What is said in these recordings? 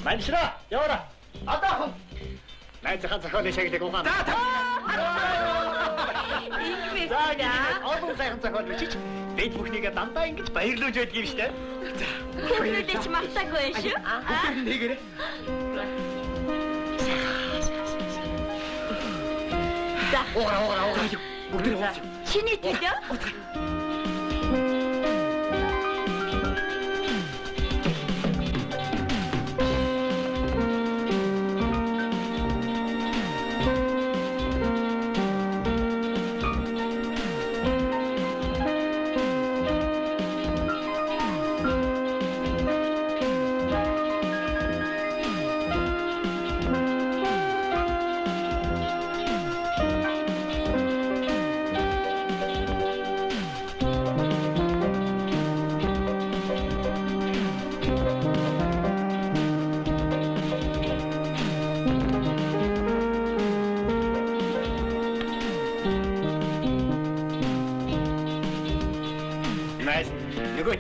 Маншра, явара. Атахан. Найзахаа зохиолын шаглыг угаана. Игвэ. Олон сайхан зохиол бичиж, бид бүхнийгээ дандаа ингэж баярлуулж байдаг юм шүү дээ. За. Хүмүүлээч мартаагүй шүү. Нэгэрэ. За. Уугаа. Бүгд уугаа. Чиний төлөө.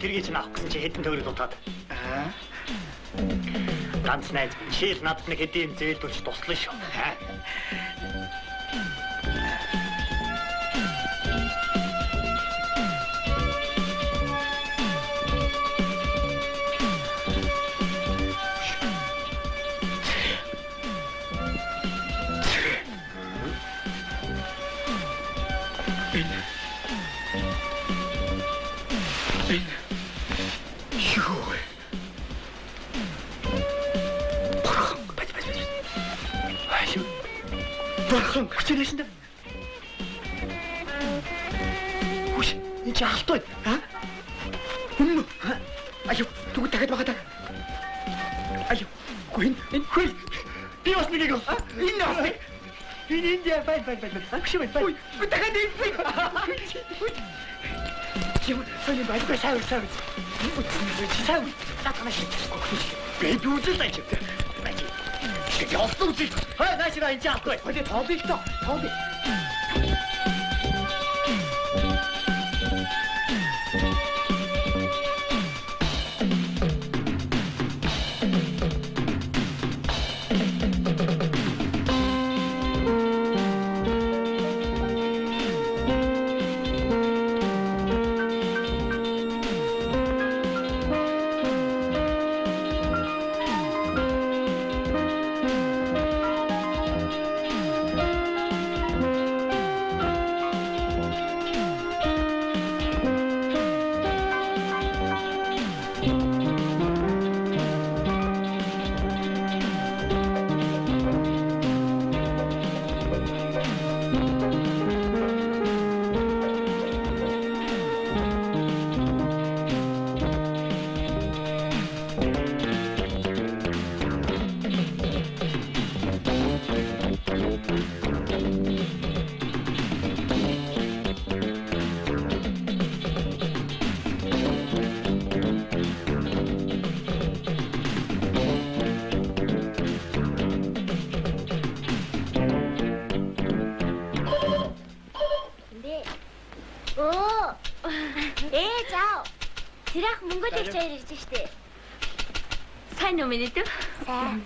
Тэргийг чинь авах гэсэн чи хэдэн төгрөг дутаад. Ганц найз шил надад нэг хэдийн зээлдүүлж туслана шүү. Бархан хүчнээсэн дээ. Хүч энэ чи алт бай. Хүн. Аюу түг дахиад багтаа. Аюу гүн энэ хөл. Би бас нэг юм. Энэ бас нэг. Энэ бай. Хүч бай. Ой дахиад энэ. Чи сони бай сав. Сав. Татамаш. Би бүжил дайч. явсан үгүй. Хай наашаа энэ яахгүй. Хөөе тообиг тоо. Тообиг. Тэрах Монголич чаяр ирж штэ. Сайн уу минь дүү? Сайн.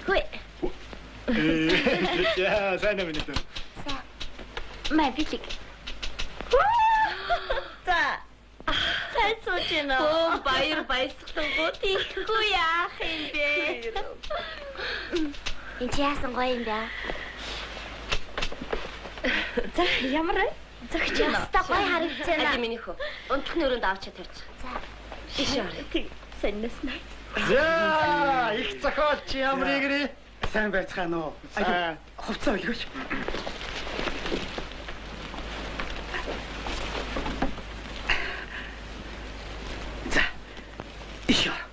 Хөөе. Яа, сайн уу минь дүү? Сайн. Май бичиг. За. Сайн сууж байна. Оо, баярлсан гоо тийхгүй яах юм бэ? Энд яасан гоё юм бэ? За, ямар вэ? Зөгч яана. Гой харагдчихна. Ади минийхөө. Унтхны өрөөнд авчаа тарьж. За. Иш орё. Саннасна. За, их зохиолч ямар игрээ? Сайн байцгаана уу? Аа, хувцас өлгөөч. За. Иш орё.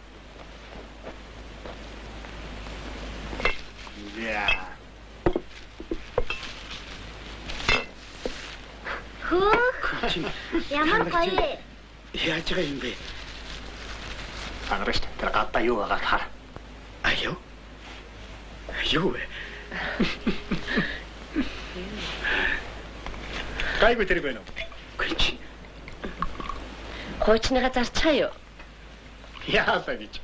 Яа. Ямар гоё. Яаж байгаа юм бэ? Аграш тэр гадаа юу байгаа хар. Аюу. Аюу. Гайгүй тэрэг байна уу? Гүч. Хуучныгаа зарчихаа юу? Яасаа гэж.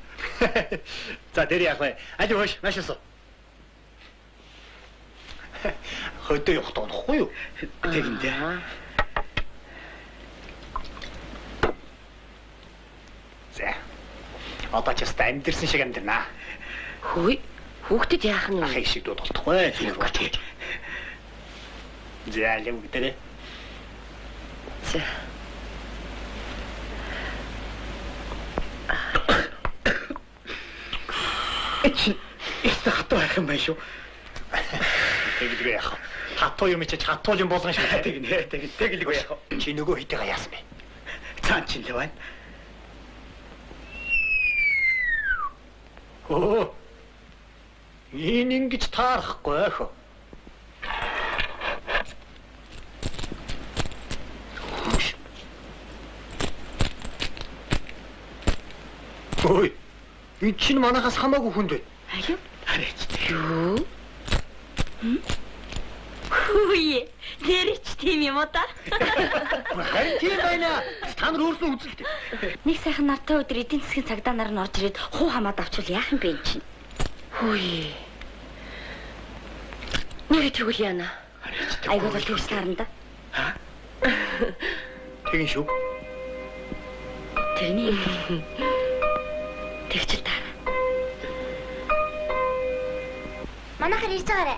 За тэр яах вэ? Али хөөш, машинсуу. Хөдөө явах тоохгүй юу? Тэгэндээ. За. Одоо ч яста амьдэрсэн шиг амьдэрнаа. Хөөе. Хүүхдэд яах нь вэ? Ах их шиг дууд болтохгүй. Тэр үгүй. За яа үгдэрэ. За. Эцэг хатуу байх юм байна шүү. Тэгэлгүй яах. Хатуу юм чи хатуу юм болгон шүү. Тэгэлгүй яах. Чи нөгөө хитээ яасан бэ? Цаан чин л байна. Оо. Энэ ингэж таарахгүй ах. Ой. Энэ чинь манахаас хамаагүй хүнд байна. Аюу. Хараач. Юу? Хөөе. Тэр ч тийм юм уу та? Харин тийм байна. Та нар өөрсдөө үзэлтэй. Нэг сайхан нартай өдөр эдийн засгийн цагдаа нар нь орж ирээд хуу хамаад авчвал яах юм бэ энэ чинь? Хөөе. Нэг тэгвэл яана. Айгуу л тэгж таарна да. Тэгин шүү. Тэрний тэгчл таарна. Манайхаар ирж байгаарэ.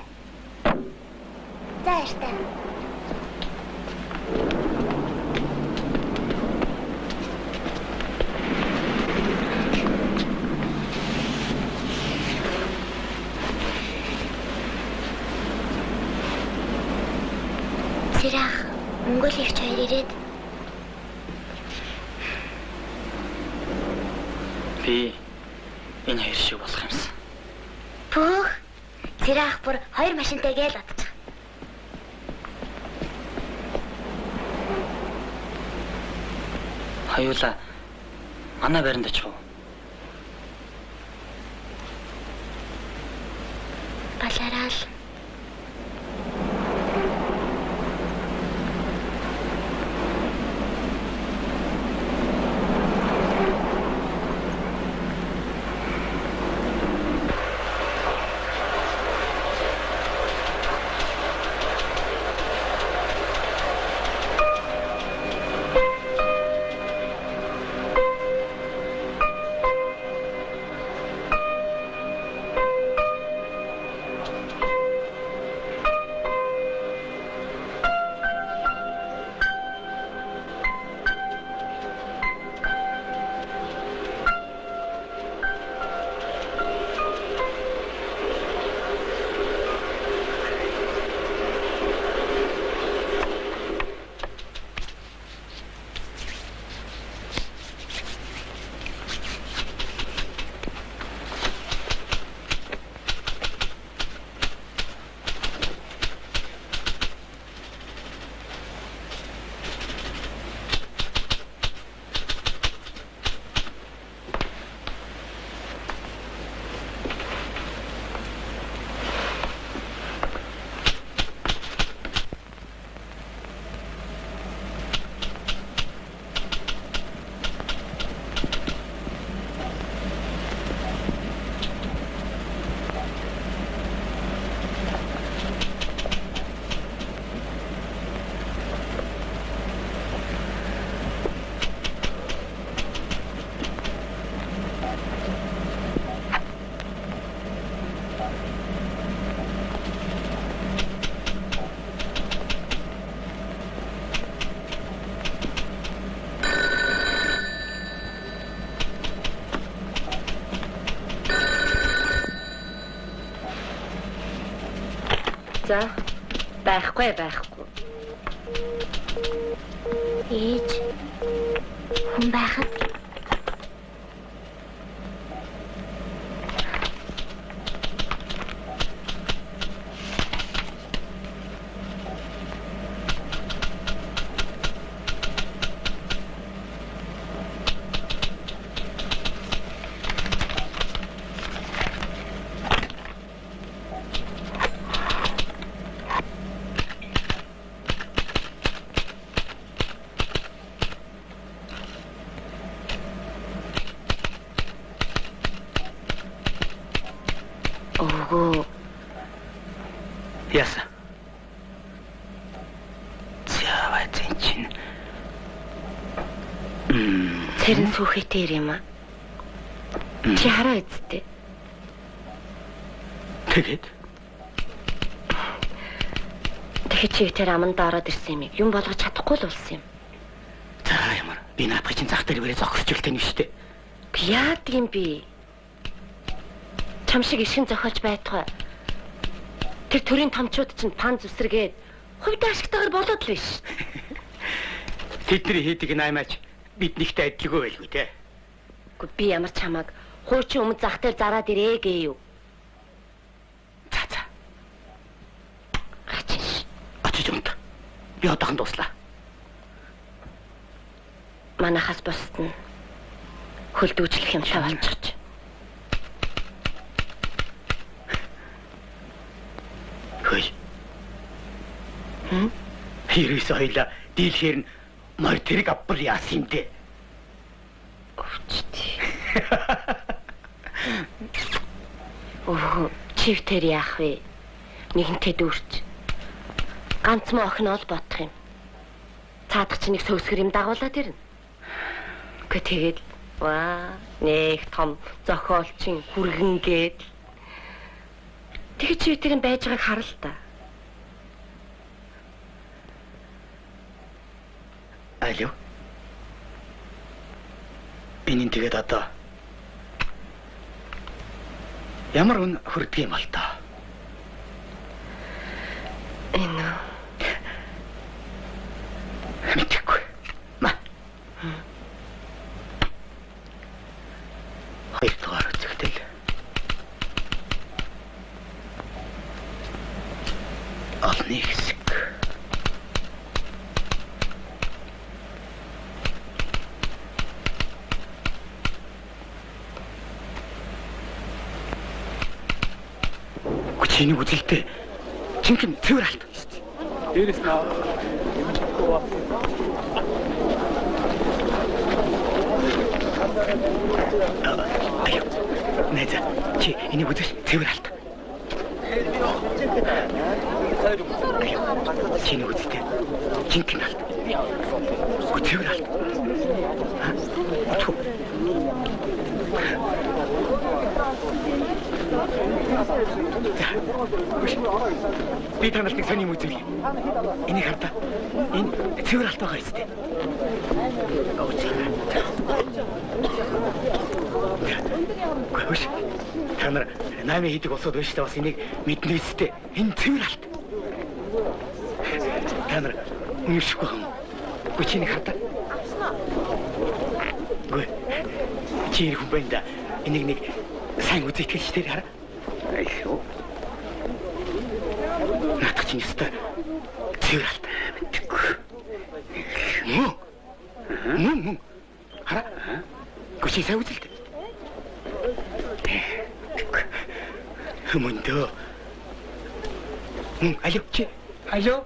За яртай. Сэрах Монголын их хоёр ирээд Би энэ хоёр шиг болох юмсан. Пөх. Сэрах бүр хоёр машинтай гээл бодчих. Хоёулаа манай байранд очих уу? Балараа л. За. Байхгүй. Ээж. Хүн байхад Ого. Яасан. Зяавай зэнчин. Цэрэн сүхэтэй юм аа. Чи хараа үсттэй. Тэгээд чи тэр аманда ороод ирсэн юм болгож чадахгүй л болсон юм. За ямар би наадах чинь зах дээр ирээ зогсчихлээ юм шүү дээ. Яад юм би? Чам шиг ишин зохиолж байтугай. Тэр төрийн томчууд чинь пан зүсрэгээд хувьд ашигтайгаар болоод л биш. Тэдний хийдэг наймаач биднийхтэй адилгүй байлгүй те. Гэхдээ би ямар ч хамааг хуучин өмнө зах дээр зараад ирээ гээ юу. За. Очиж юмд. Би одоохон дуслаа. Манайхаас бусд нь хөлдөөжлөх юм шиг болчихж. Хөөе. Хэрээс хоёлаа дийлхээр нь морь тэрэг авбар яасан юм дээ. Өвчтэй. Чив тэр яах вэ? Нэгэнтээ дүүрч. Ганц мөн охин ол бодох юм. Цаадах чи нэг сөүсгэр юм дагуулаад ирнэ. Гэхдээ тэгээд нэг том зохиолчин хүргэн гээд. Тэгээд чи тэрийн байж байгааг хар л та. Алло. Энийн тэгээд одоо ямар хүн хүрдэг юм бол таа. Энэ мэдээгүй. Хоёрдугаар үзэгдэл. Олны хэсэг. Чиний үзэлтэй жинхэнэ цэвэр алт шүү дээ. Дээрээс нь Нэза, чи энийг үзэж цэвэр алт. Чиний үзэлтэй жинхэнэ алт. Цэвэр алт. Би танаас нэг сони үзүүлье. Энийг хардаа. Энэ цэвэр алт байгаа юм. Гүйш. Танаар 8 хийдэг усууд байж та бас энийг мэднэ үстэй. Энэ цэвэр алт. Танаар үнэшгүй юм. Гү чиний хардаа. Гүй. Чи хүн байна да. Энийг нэг сайн үзэж хэлчихтэй хараа. Айхоо. Наадах чинь өстой цэвэр алт мэдээгүй. Мөн. Хараа. Гүши сайн үзэлтэй. Мөндөө. Алло чи. Алло.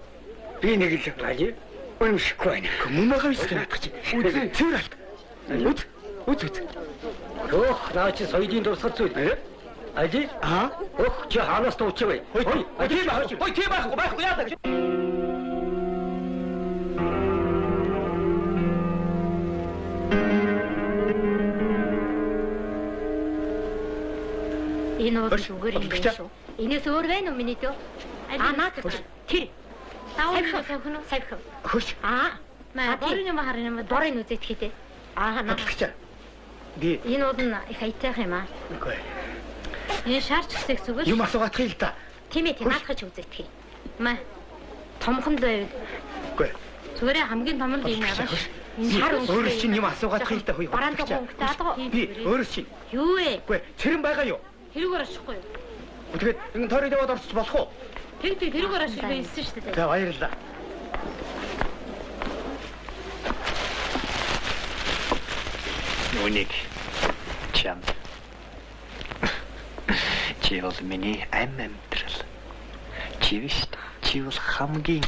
Би нэг л аль. Үнэшгүй байна. Мумагаа өстой наадах чинь. Үзээ цэвэр алт. Үз. Ох, наа чи соёлын дурсгал зүйл нэ? Аji? Ох, чи ханаас туучвэ. Хой, тий байхгүй яадаг. Энэ бол зүгээр юм байна шүү. Энэс өөр байна уу миний дөө? Наад тэр. Савх. Хөш. Борын юм харин юм борын үзэт хийдэ. Наад. Би энэ бол их айтайх юм аа. Үгүй. Энэ шаарч хэсэг зүгээр. Юм асуугаах юм л да. Тийм ээ, наадах ч үзэтгэе. Томхон л байв. Үгүй. Зүгээр хамгийн том л юм аа. Энэ шар өөрөс чинь юм асуугаах юм л да хөөе. Бараанд хөнгөтэй алга. Би өөрөс чинь. Юу вэ? Үгүй, цэрэн байгаа юу? Тэрүүгээр ашихгүй юу? Тэгээд энэ тойрог яваад орчих болох уу? Тэрүүгээр ашиг байсан шүү дээ. За баярлалаа. Нүник чам. Чи бол миний амтрал. Чи биш. Чи бол хамгийн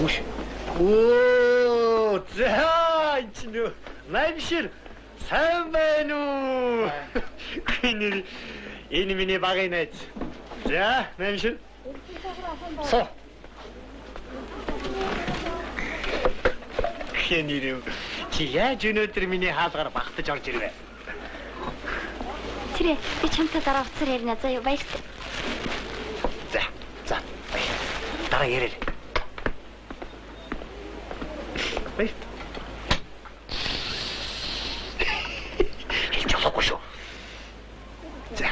Үш. Оо Йоо, за энэ нөө Наймшир сайн байна уу? Энэ миний багын найз. За, Наймшир. Со. Хэнийрүү. Чи яаж өнөөдөр миний хаалгаар багтаж орж ирвэ? Сэрэ, би чамтай дараа уцаар ярина. За баяртай. За. Дараа ярил. Баяр. Хэлж болохгүй шүү. За.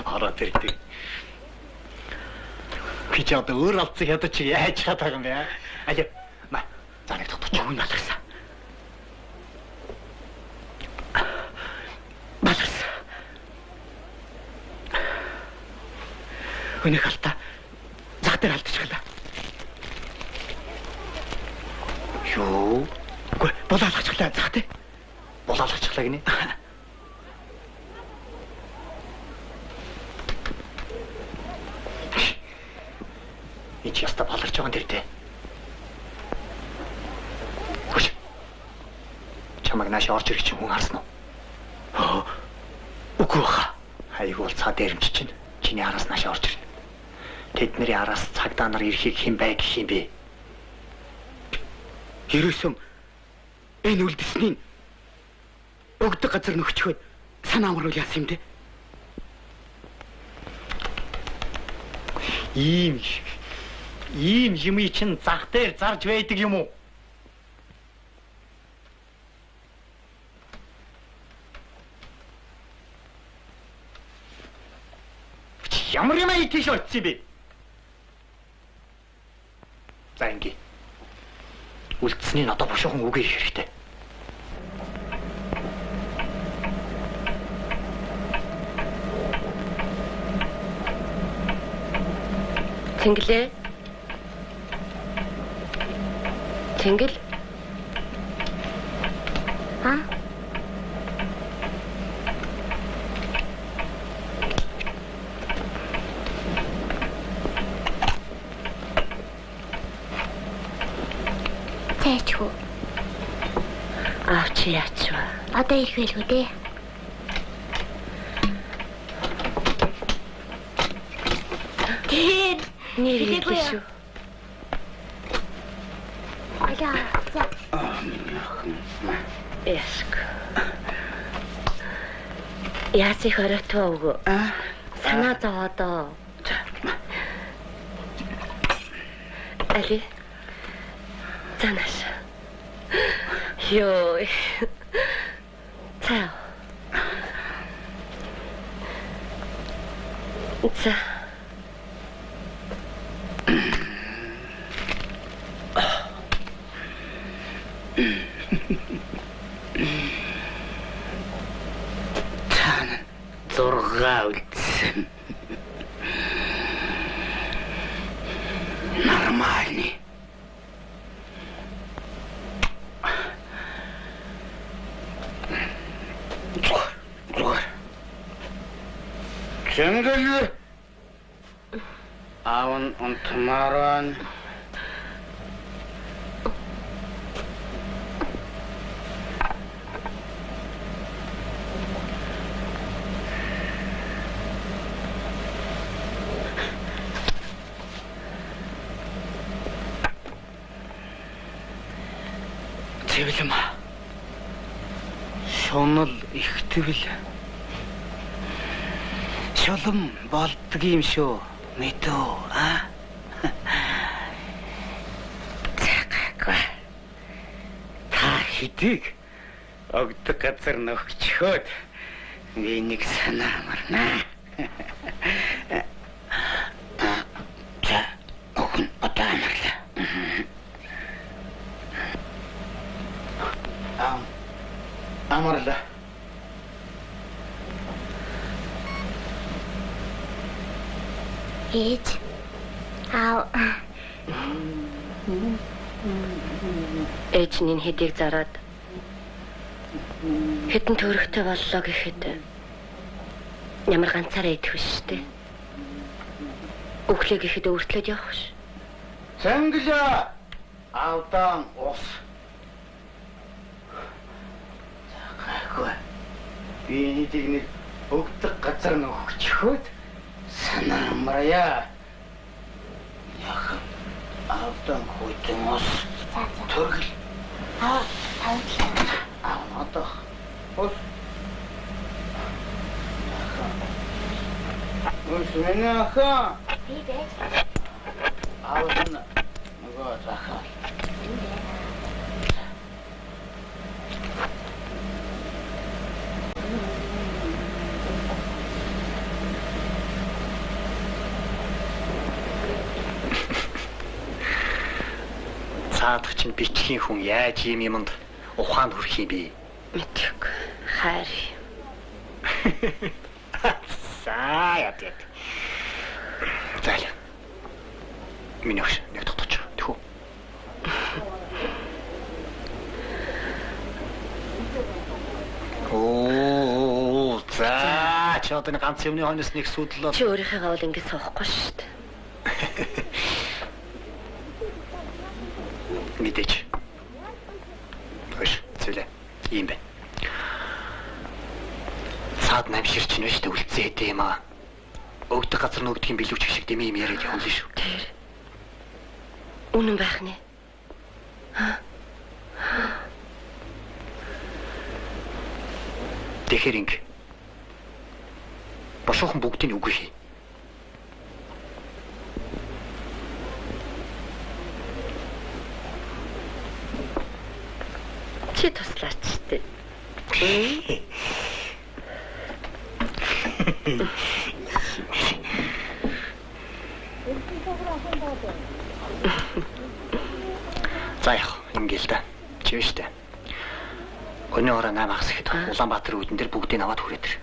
Ороод ирдэг. Би ч одоо өөр алдсан ядаж чи яаж чадах юм бэ? Алив. Ма. За нэг тотч өгөн баларсан. Баларсан. Өнөөх алдаа. Зах дээр алдчихлаа. Юу? Гүй, болоолгочихлаа зах дээр. Болоолгочихлаа гинэ. Энд яста баларч байгаа нэр дээ. Хүч. Чамаг нааш орж ирэх чинь хүн харсан уу? Үгүй баха. Айгуул цаа дээрэмч чинь чиний араас нааш орж ирнэ. Тэдний араас цагдаа нар ирэхийг хэн бай гэх юм бэ? Ерөөсөө энэ үлдэсний өгдөг газар нөхчхөд санаа амруул яасан юм бэ? Ийм юм чинь зах дээр зарж байдаг юм уу? Ямар юм аа тийш очив бэ? За ингэ. Үлдсэний одоо бошоохон үгүй хэрэгтэй. Тэнгэлээ. Тэнгэл. Тэчүү. Авч яачва. Одоо ирэх байлгүй дээ. Тэр нэрийггүй шүү. За. Эск. Яац их оройтваа өгөө. Санаа зовоодоо. Али. Танаш. Ёо. Цаа. За. Зургаа үлдсэн. Нормальный. Тэнгэл. Аван онтмаран. Тэвлэм. Шунал ихтгэл. Шулам болдг юм шүү. Мэдөө, Цагаагүй. Та хэдийг өгдөг газар нөхчхөөд би нэг санаа амарнаа. За, өгн одоо амарлаа. Амарлаа. Ээж. Ээжний хэдийг зараад хэдэн төгрөгтэй боллоо гэхэд ямар ганцаараа идэх биш үү? Өглөө гэхэд өөртлөд явах ш. Сэнгэлээ авдан ус. Гайгүй. Би энийг нэг өгдөг газар нөхчхөөд санаамрая. Яхан авдан хүйтэн ус. Төргөл. Авнадах. Ус. Ус менаха. Би байж. Авна. Нөгөө захаа. Цаадах чинь бичгийн хүн яаж юмд ухаанд хүрэх юм бэ? Мэдээгүй. Хайр. За яа. Зайл. Минийш нэг тогтооч. Тэхүү. Оо, за ч одоо ганц юмны хойноос нэг сүдлээ. Чи өөрийнхөө бол ингэ суухгүй шүү дээ. Мэдээч. Хөөш, зүйлээ. Ийм байна. Цаад намшир чинь шүү дээ үлдсээд юм аа. Өгдөг газар нөгдөг юм билүүч шиг дэмий юм яриад явна шүү. Тэр. Үнэн байх нэ. Тэгэхээр ингэ. Бошоохон бүгдийг үгүй хий. Чи туслаач тээ. За яах ингээл та. Чи биш үү? Өнөө ороо 8 хагас ихэд Улаанбаатар үүдэн дээр бүгдийг аваад хүрээд ир.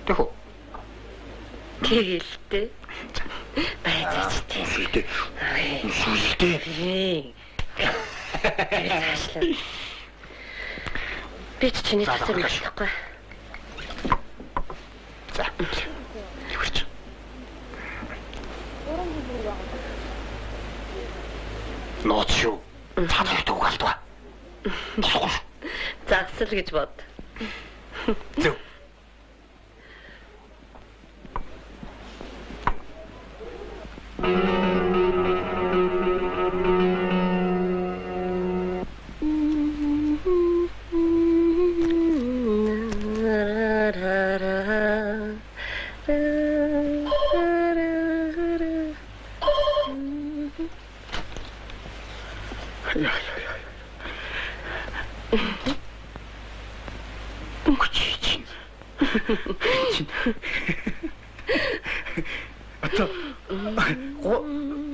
Тэхүү. Тэгэлтэй. Баяж тээ. Сүлдээ. Сүлдээ. Би ч чиний тасаг болохгүй. За. Юурч. Нооч юу? Цаадтай угаалтва. Загсал гэж бод. Зөв.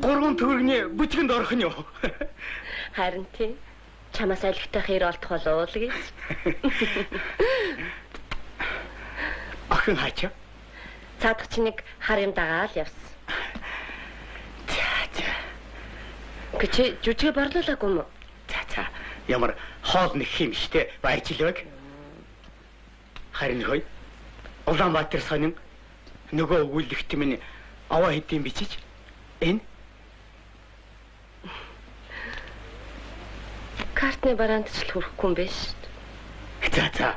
Гурван төгрөгийн бүжгэнд орох нь юу? Харин тийм. Чамаас айлгтай хэр олдох болов уу гэж. Охин хаачаа. Цаадах чи нэг хар юм дагаал явсан. За. Гэвч жүжигэ борлуулаагүй юм уу? За. Ямар хоол нэг юм штэ. Баяжлаг. Харин хой. Улаанбаатар сонин нөгөө өгүүлэгт минь аваа хэдийн бичиж энэ картны бараандч л хүрэхгүй юм биш. За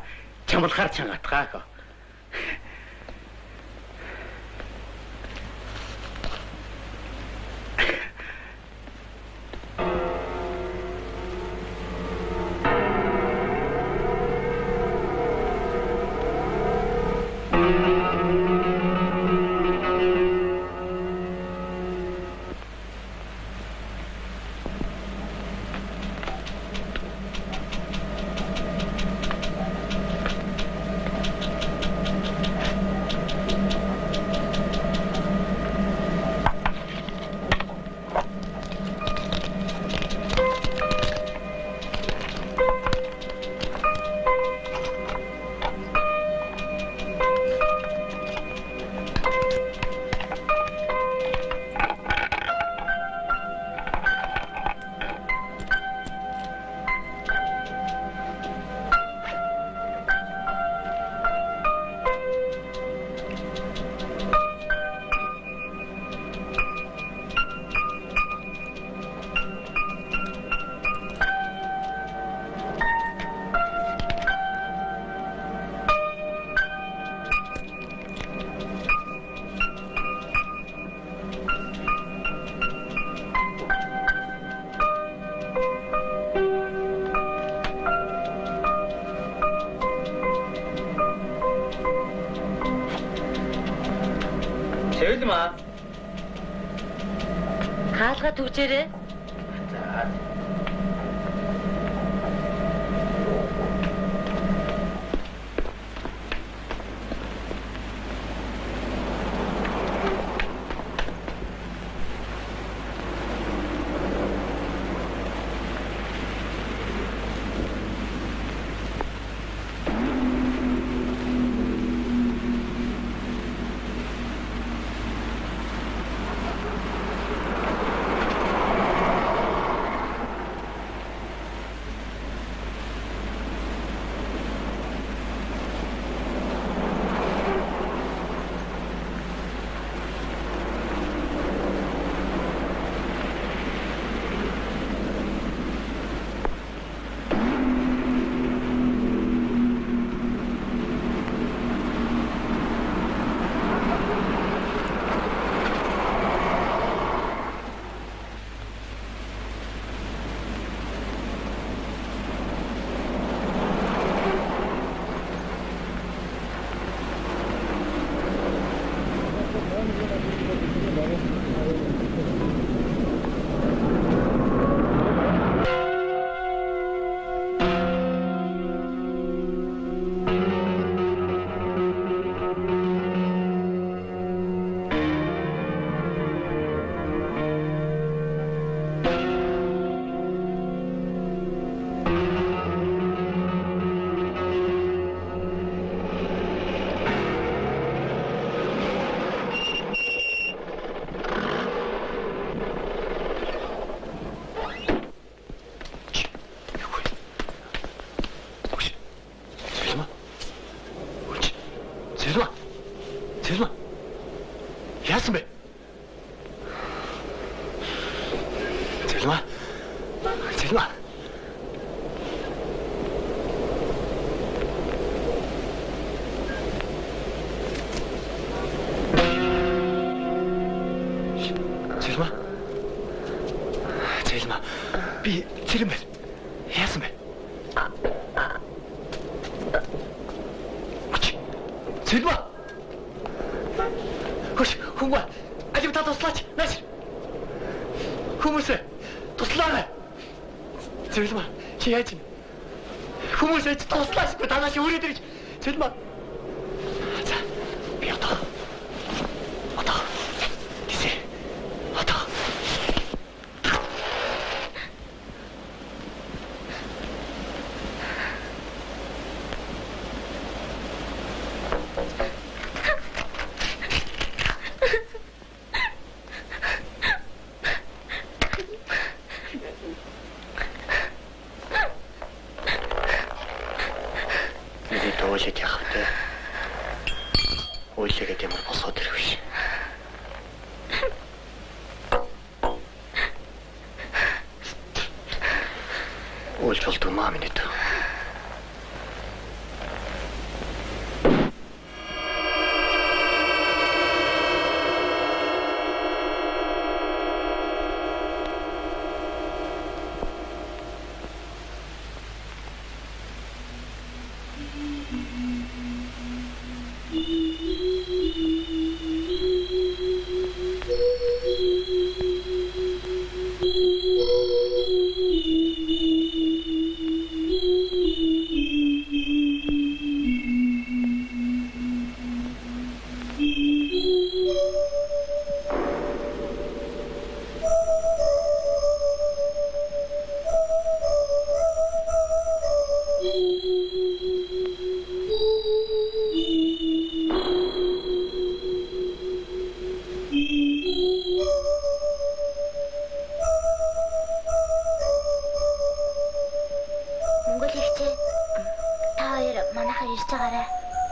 чамлахаар чангатгаах. Зэлмаа. Хаалга түгжээрээ. За. Зэлмаа. Яасан бэ? Зэлмаа. Зэлмаа. Зэлмаа. Зэлмаа. Би зэрэг байна. Яасан бэ? Зэлмаа. Хүмүүс алив та туслаач. Нааш. Хүмүүс туслаа. Зэлмаа. Чи яаж юм? Хүмүүс туслаач. Танаас өрөөд ирж. Зэлмаа. За. Би одоо. Тийш. Одоо. Ойлээд явах те. Ойлгээд ямар босоод ирэх биш. Ойлж болдгоо маа минь дөө.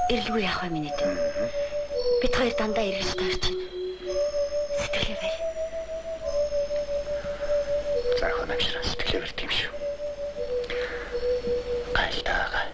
Ирэлгүй яах вэ минь дэ. Бид хоёр дандаа эргэж таарч байна. Сэтгэлээ барь. Заахаа намшраа сэтгэлээ барь тийм шүү. Гайлтаа.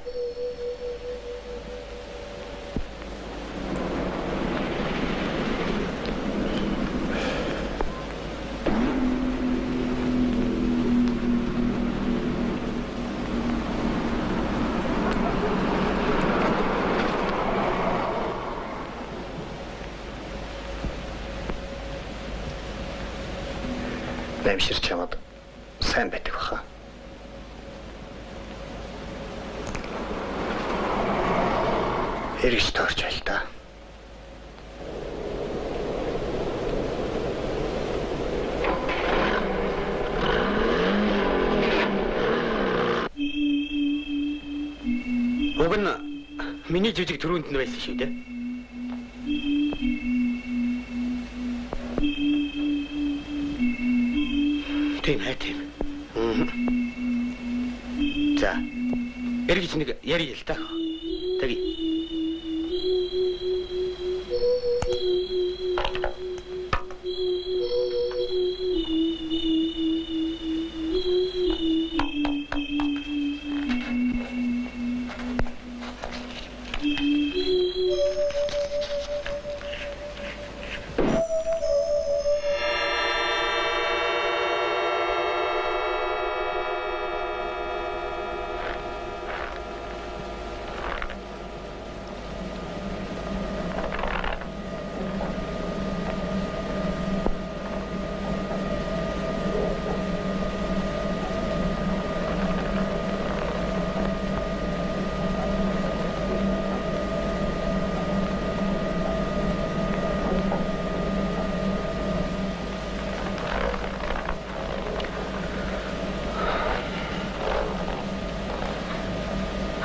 Нэмширч яваад сайн байдаг баха. Эргэж тоорч байл та. Уг нь миний жижиг төрөнд нь байсан шүү дээ. Тийм. За. Эргэж нэг ярил л та. Таги.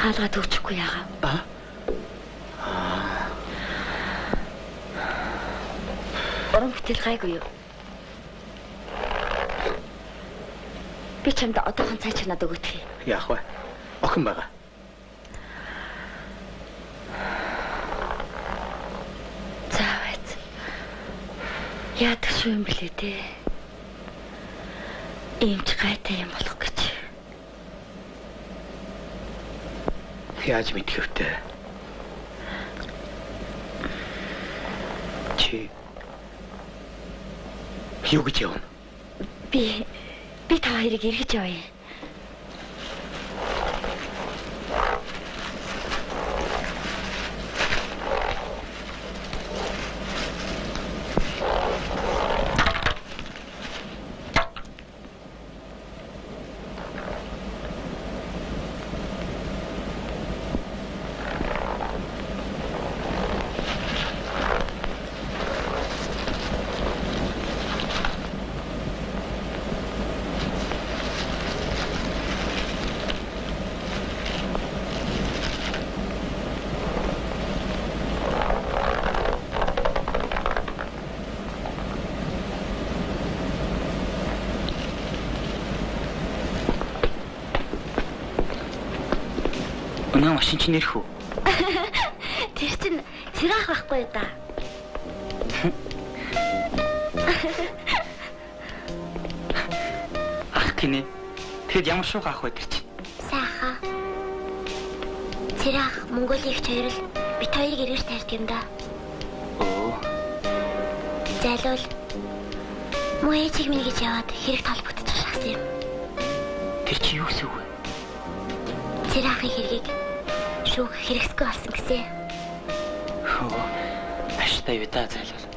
Хаалгаа төгчихгүй яагаа. Уран бүтээл гайгүй юу? Би чамд одоохон цай чанаад өгөх юм. Яах вэ? Охин байгаа. Заавал. Яадаг шүү юм блэ дээ. Иймч гайтай юм болох гэж. Яаж мэдэх вэ? Чи юу гэж явна? Би та хоёрыг эргэж явъя. Өнөө машин чинь нэрх үү? Тэр чинь цэраах байхгүй да. Ах гинэ. Тэгэд ямар шуух ах вэ тэр чинь? Сайхан. Цэраах Монголын их хоёр л бит хоёрыг эргэж тарьд юм да. Оо. Залуул. Муу ээжийг минь гэж яваад хэрэг толбогдож шахсан юм. Тэр чи юу гэсэн үг вэ? Цэраахын хэргийг шүүх хэрэгсгүй болсон гэсэн. Оо. Аштай юу та залуул.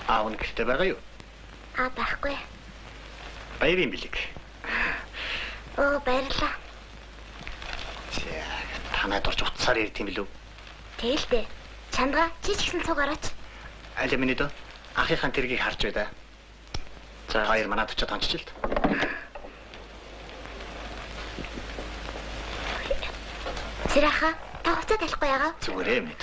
Аав нь гэртээ байгаа юу? Байхгүй. Баярын бэлэг. Баярлаа. Танайд орж утсаар ирд юм билүү? Тэгэлдээ. Чандгаа чи ч гэсэн цуг орооч. Аль минь дөө ахийнхаа тэргийг харж байда. За хоёр манад очиод онцчил т. Зэрэха та хуцаа талахгүй ягаа. Зүгээрээ мэд.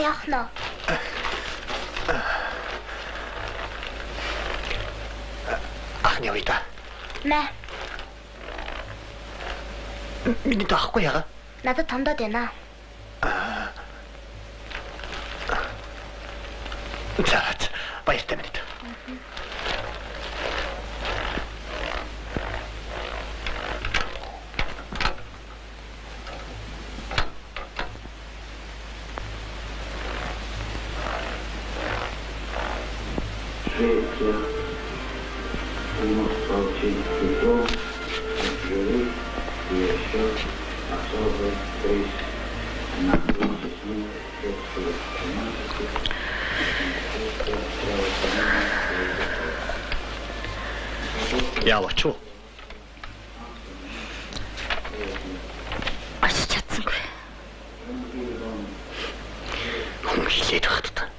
Явах нь. Ахны уйда. Мэ. Миний таахгүй яга. Надад томдоод байна. Заац. Баяртай минь. Яваач уу. хэлээд багтдаг.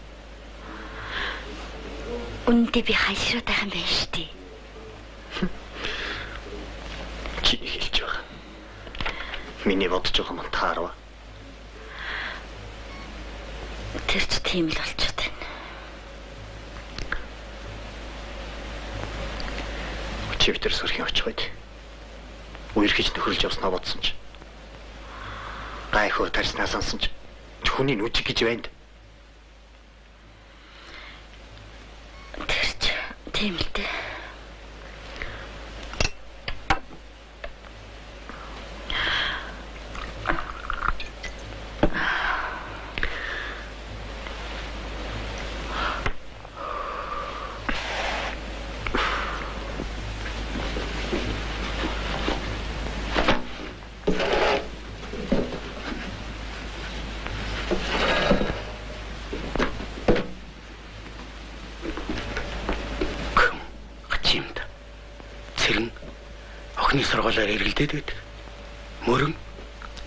Үнэндээ би хайшраад байх юм байна шүү дээ. Чи хэлж байгаа. Миний бодож байгаа юм таарва. Тэр ч тийм л болчиход байна. Чивтер сөрхийн очиход. Үерхэж нөхөрлж явснаа бодсон ч. Гайхуу тарснаа сонсон ч. Хүний нүжиг гэж байна. Тэр ч тийм л дээ. Сургуулиар эргэлдээд байдаг. Мөрөн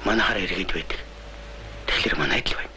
манайхаар эргээд байдаг. Тэгэхээр манайд л байна.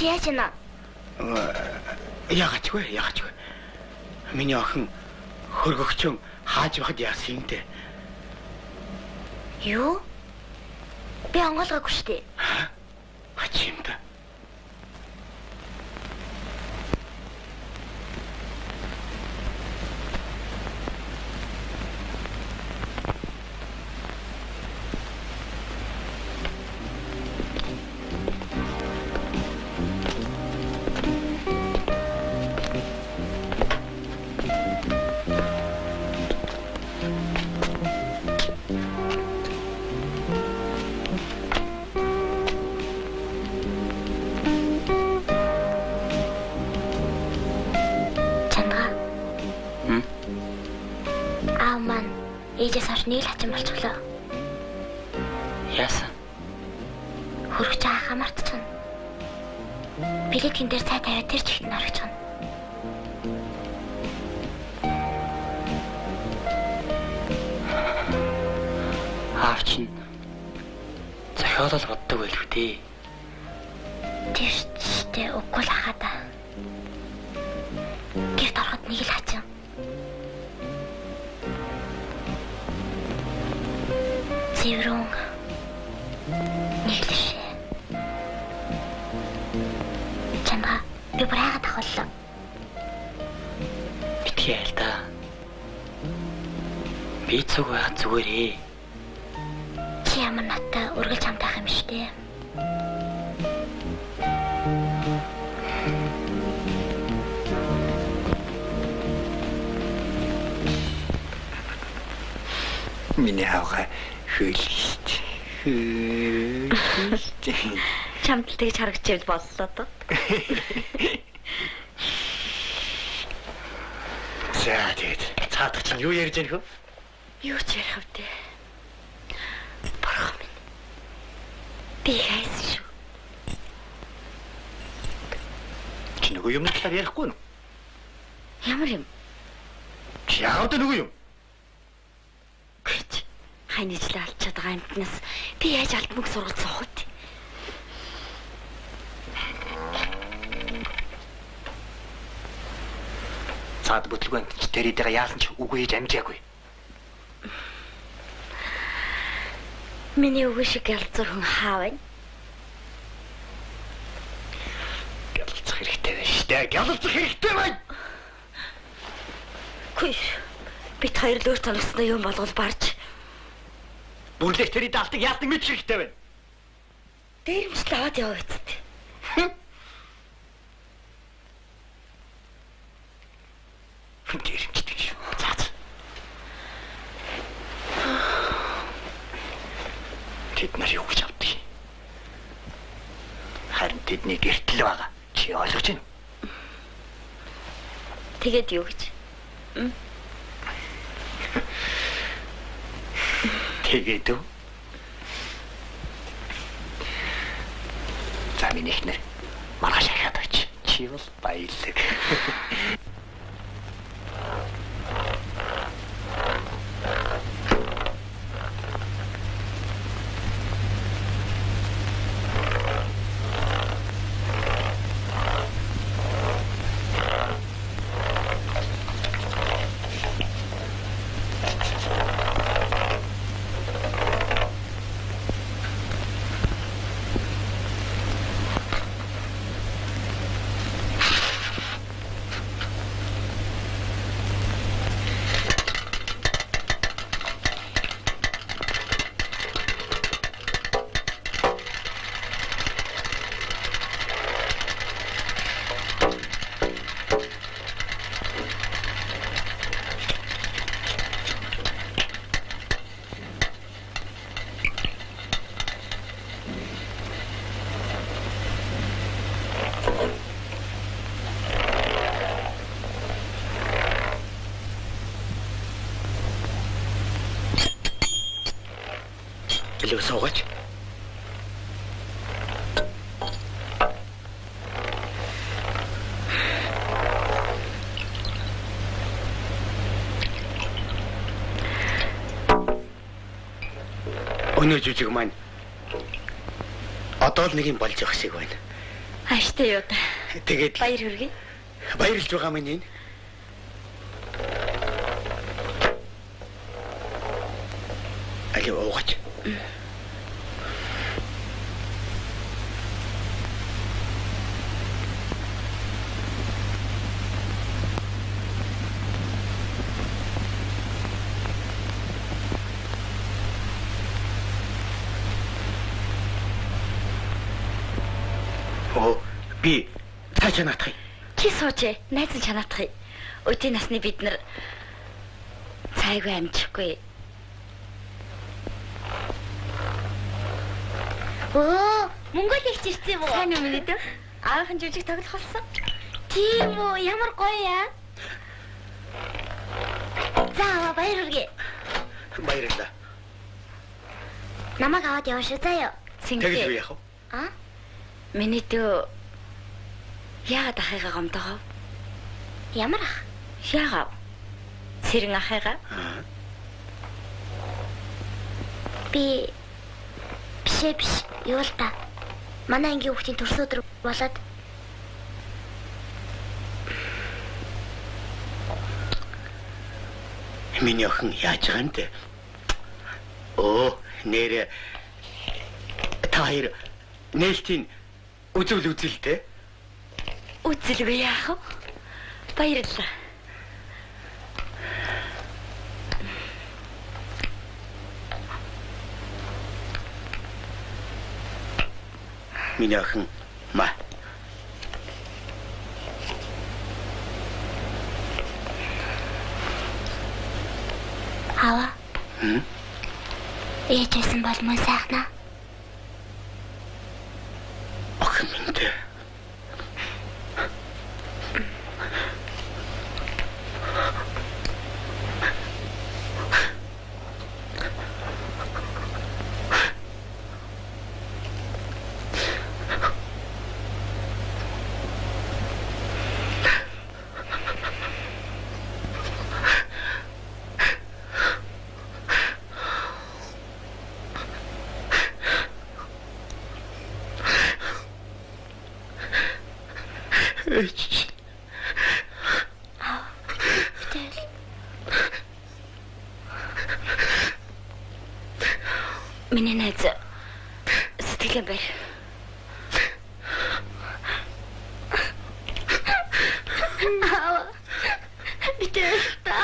Яачна? Яагачгүй. Миний охин хөргөгчөн хааж байхад яасан юм бэ? Юу? Би онгоолгоогүй шүү дээ. Хач юм да. Нийл хачин болчихлоо. Яасан? Хөргөж аахаа мартчихна. Билетийн дээр цай тавиад тэр чихт нь орчихно. Аавч нь зохиолол боддог байлгүй дээ. Тэрчтэй үгүй л хаа да. Гэрт ороход нэг л хачин. Зэврэн нэглэш. Чанга би бүрээгээ тахууллаа. Битгий айл да. Би зүг байх зүгээрээ. Чи ямар натаа үргэлж хамтаах юм штэ. Миний аваа хөлт. Чамд л тэгж харагчвал боллоо доо. За тэгээд цаадах чинь юу ярьж байгаа нөхөө? Юу ч ярих вэ? Бурхан минь. Би хайсан шүү. Чи нөгөө юм талаар ярихгүй нь? Ямар юм? Чи яагаад нөгөө юм? Хань ижлээ алчаад байгаа амтнаас би яаж алт мөнгө сургалт суух вэ? Цаад бүтлгүй амтч тэрэдэгээ яасан ч үгүй хийж амжаагүй. Миний үгүй шиг ялцар хүн хаа байна? Гялцах хэрэгтэй байна шүү дээ. Гялцах хэрэгтэй байна. Хүй. Бид хоёр л өөр танилцсан юм болгол барж. Бүрлэх тэрэд алтыг яалтыг мэдэх хэрэгтэй байна. Дээрмжл аваад яваа биз дээ. Дээрмжтэй шүү. Цаац. Тэд нар юу гэж авдгийг. Харин тэдний гэртэл байгаа. Чи ойлгож байна уу? Тэгээд юу гэж? Тэгээд үү? За миний ихнэр маргааш ахаад оч. Чи бол баялаг. Суугач. Өнөө жүжиг маань одоо л нэг юм болж явах шиг байна. Ааштай юу та. Тэгээд Баяр хүргэе. баярлж байгаа маань энэ. Алив уугач. Би цаашаа наатах. Чи суучээ. Найз нь чанаатах. Өдний насны бид нар цайгүй амжихгүй. Оо, Монгол их ирсэн юм уу? Сайн юм нэ дөө. Аавын жүжиг тоглох болсон. Тийм үү, ямар гоё яа. За, баяр хүргэе. Баярлалаа. Намайг аваад яваа шүү заяа. Тэгэл би яах вэ? А? Миний дөө яагаад ахыгаа гомдогоо? Ямар ах? Яагаад? Сэрэн ахыгаа? Би биш. Юу л та. Манай ангийн хүүхдийн төрсөн өдөр болоод Миний охин яаж байгаа юм бэ? Оо, нэр та хоёр нээлтийн үзэл үзэлтэй. үзэлгүй яах вэ? Баярлалаа. Миний охин ма. Ава. Ээжсэн бол мөн сайхна. Охин минь. Миний найз сэтгэлээ барь. Битээ та.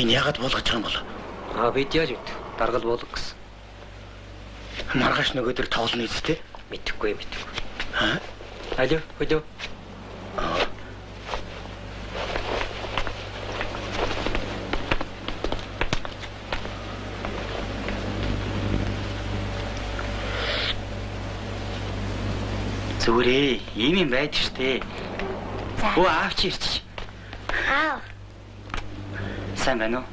Энэ яагаад болгож байгаа юм бол? Бид яаж үт? Даргал болгох гэсэн. Маргааш нөгөөдөр тоглоно үстэй? Мэдэхгүй. Алло, хөлөө. Зүгээрээ, ийм юм байдаг штэ. Оо аавч ирчих. Аав. Сайн байна уу?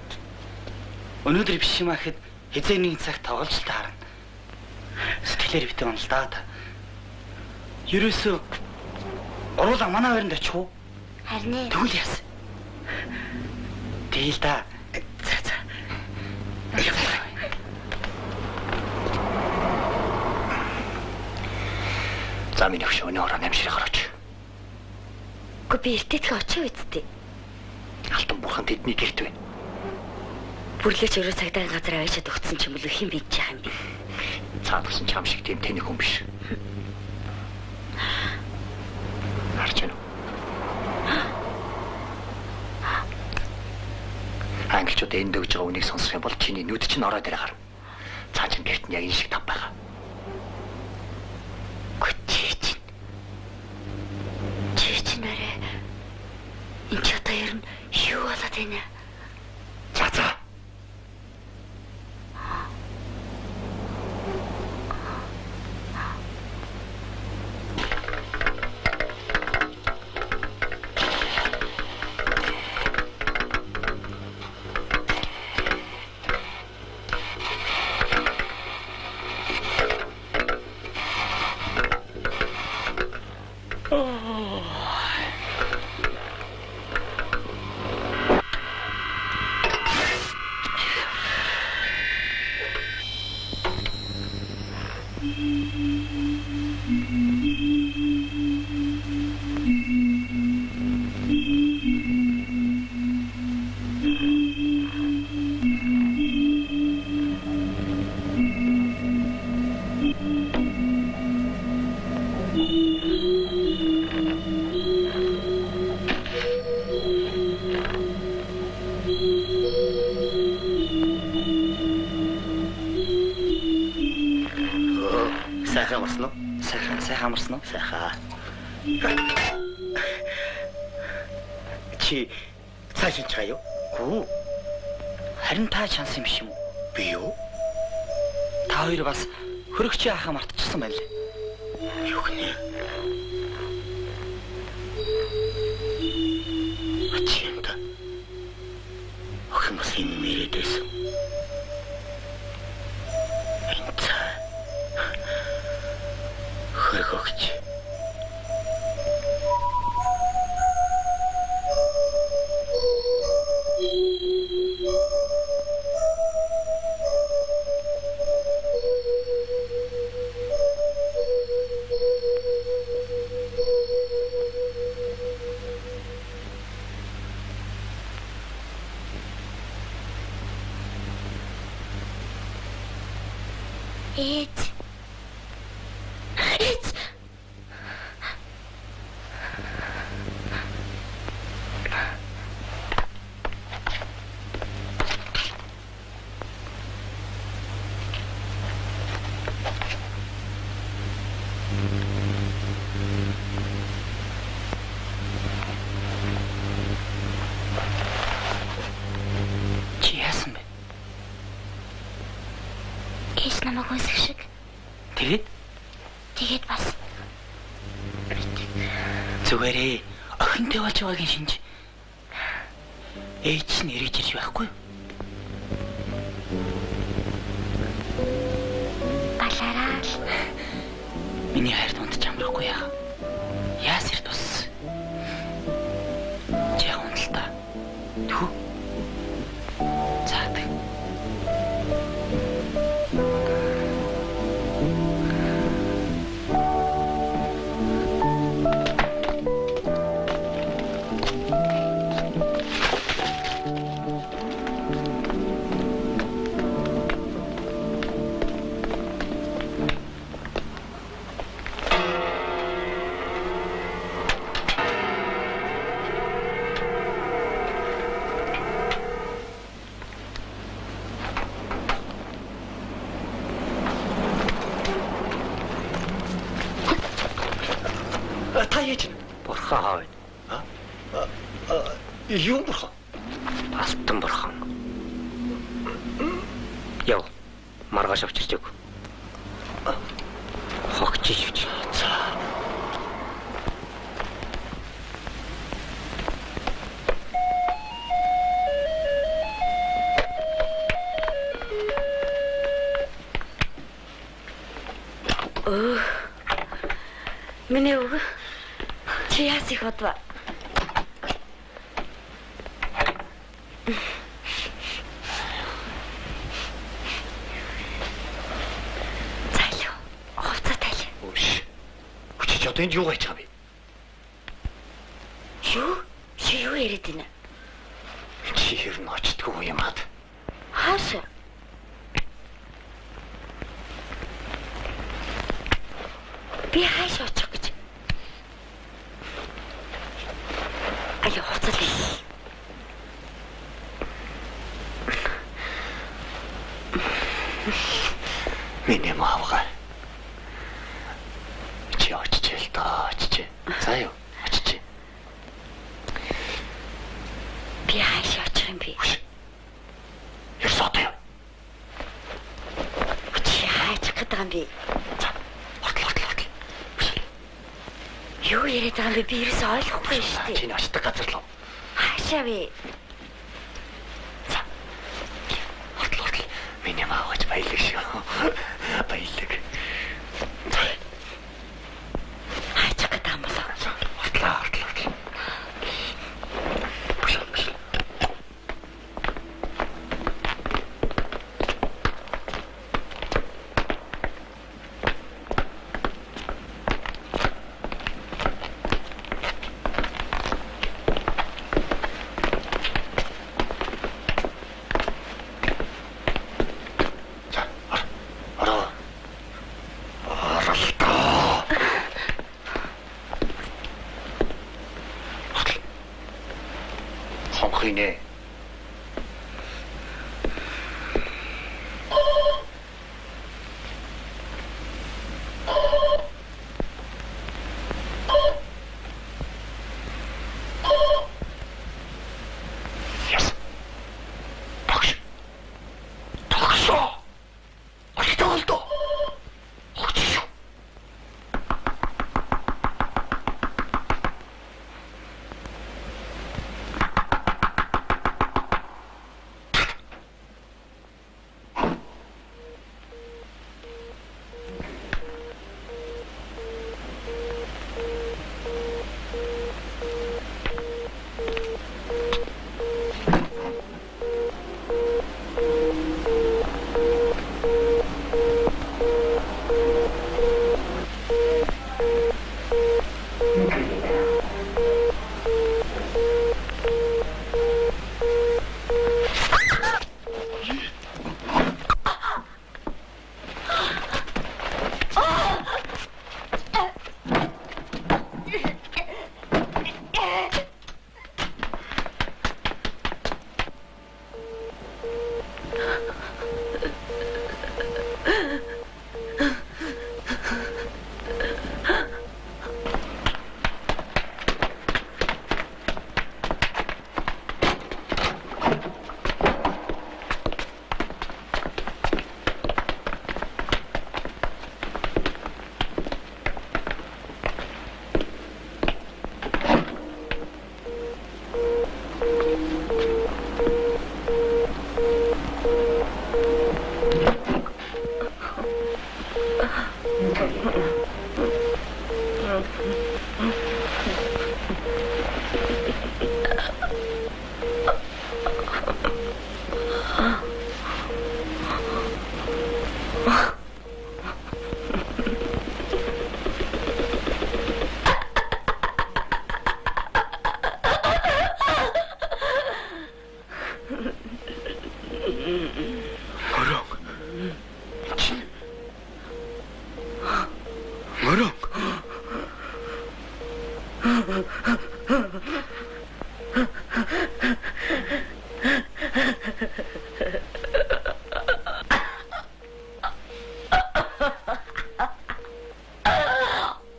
Өнөөдөр биш юм ахэд хизээ нэг цаг тоглож таарна. Сэтгэлээр битээ онл даа та. Ерөөсөө оруулаа манай хоёронд очих уу? Харин ээ. Тэгвэл яасан? Тэгэл да. За миний хөшөө өнөө ороо намширах гараач. Гү би эртээ очих үсттэй. Алтан бурхан тэдний гэрт байна. Бүрлээч өрөө цагдаагийн газар аваачаад өгсөн ч юм бол хэн бийж байгаа юм бэ? Цаадсан чам шиг тийм тэнэг хүн биш. Харж байна уу? Англичууд энд өгж байгаа үнийг сонсох юм бол чиний нүд чинь ороод ирээ гарна. Цаа чин гэрт нь яг энэ шиг тав байгаа. Гүчээч. Чээч нэрэ. Энд ч одоо ер нь юу болоод байна? За. Сайхан амарсан уу? Сайхан. Чи цааш нь чаяа юу? Гүү. Харин та шанс юм биш юм уу? Би юу? Та хоёр бас хөрөгчийн ахаа мартчихсан байна лээ. Юу гэнэ? Ачинда. Охин бас юм мэрээдээс. Хөргөгч. Тэгээд бас зүгээрээ охинтой болж байгаагийн шинж ээж нь эргэж ирж байхгүй юу? Балараа миний хайр дунд чамрахгүй яа. Яасэр тус. Чи унталтаа. Юм бурхан. Алтан бурхан. Яв. Маргааш авчирч өг. Хогч ивч. За. Миний үг чи яас их бодва. Зайлуу. Хувцас тайл. Үш. Хүчиж одоо энд юу байж байгаа бэ? Юу? Чи юу яриад байна? Чи ер нь очтгүй юм ад. Хаашаа? Би хаашаа очих гэж? Аяа хувцас тайл. Миний маавга. Чи очиж та очиж. За юу? Очиж. Би хаашаа очих юм бэ? Ерсоотой. Чи хаачих гэдэг юм бэ? За. Хортол. Юу яриад байгаа юм бэ? Би ерөөс ойлгохгүй шүү дээ. Чиний очдог газар л. Хаашаа вэ? За. Хортол. Миний маавгач баялаг шүү. Баялаг. Хаачих гэдэг юм болоо. Хортол. Хонхине. Yes. Такшо. Очтолто. Очиж.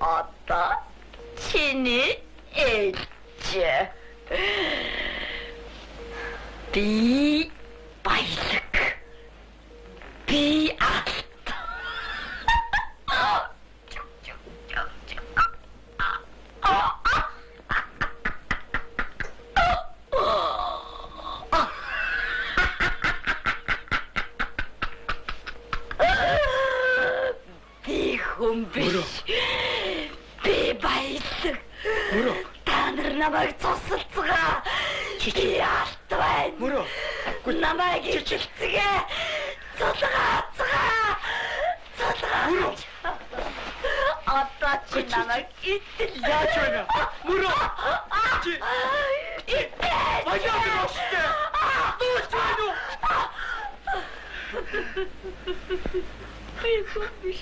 Одоо чиний ээж. Би баялаг. Би алт. Би хүн биш. Би баялаг. Мөрөө. Та нар намайг цуцалцгаа. Би алт байна. Мөрөө. Намайг ичилцгээ. Цуцалцгаа. Мөрөө. Одоо чи намайг итэл. Яаж байна? Мөрөө. Чи Итэл. баялаг өштэй. Дүүч байна уу? Би хүн биш.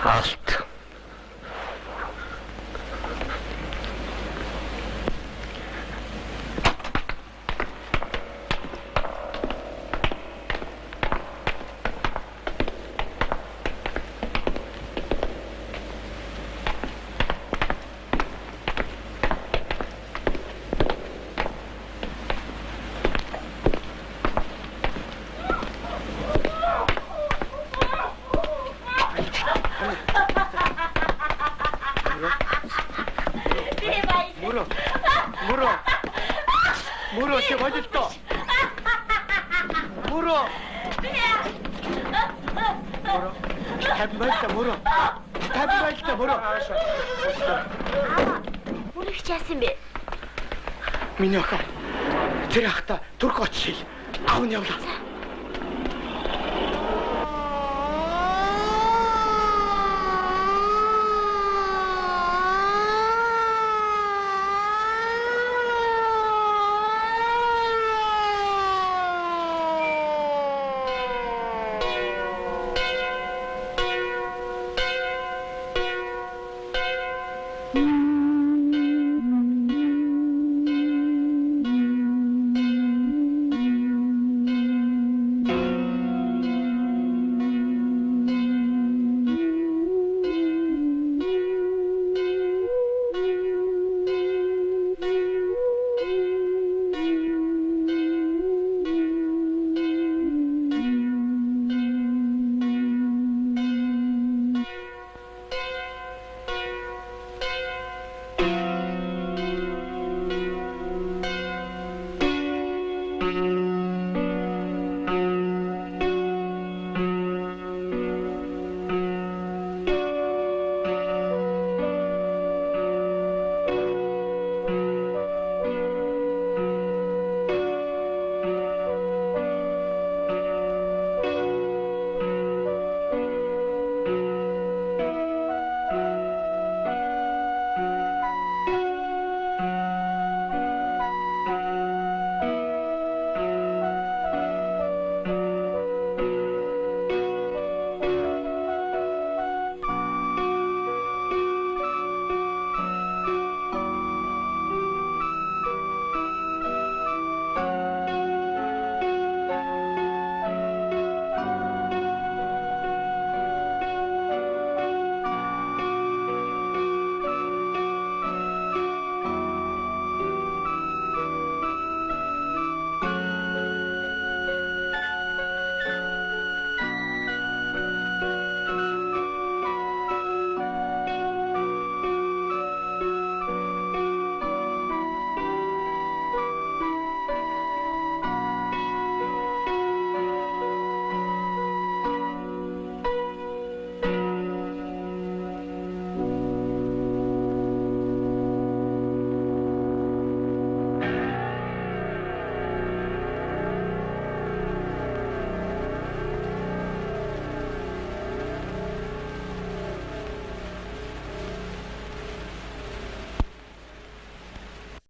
Алт. Мөрөө чи болилдоо. Мөрөө. Табайта мөрөө. Табайта мөрөө. Мөрөх чаасан бэ? Миний охин. Тэр ахта турк очил. Аав нь явлаа.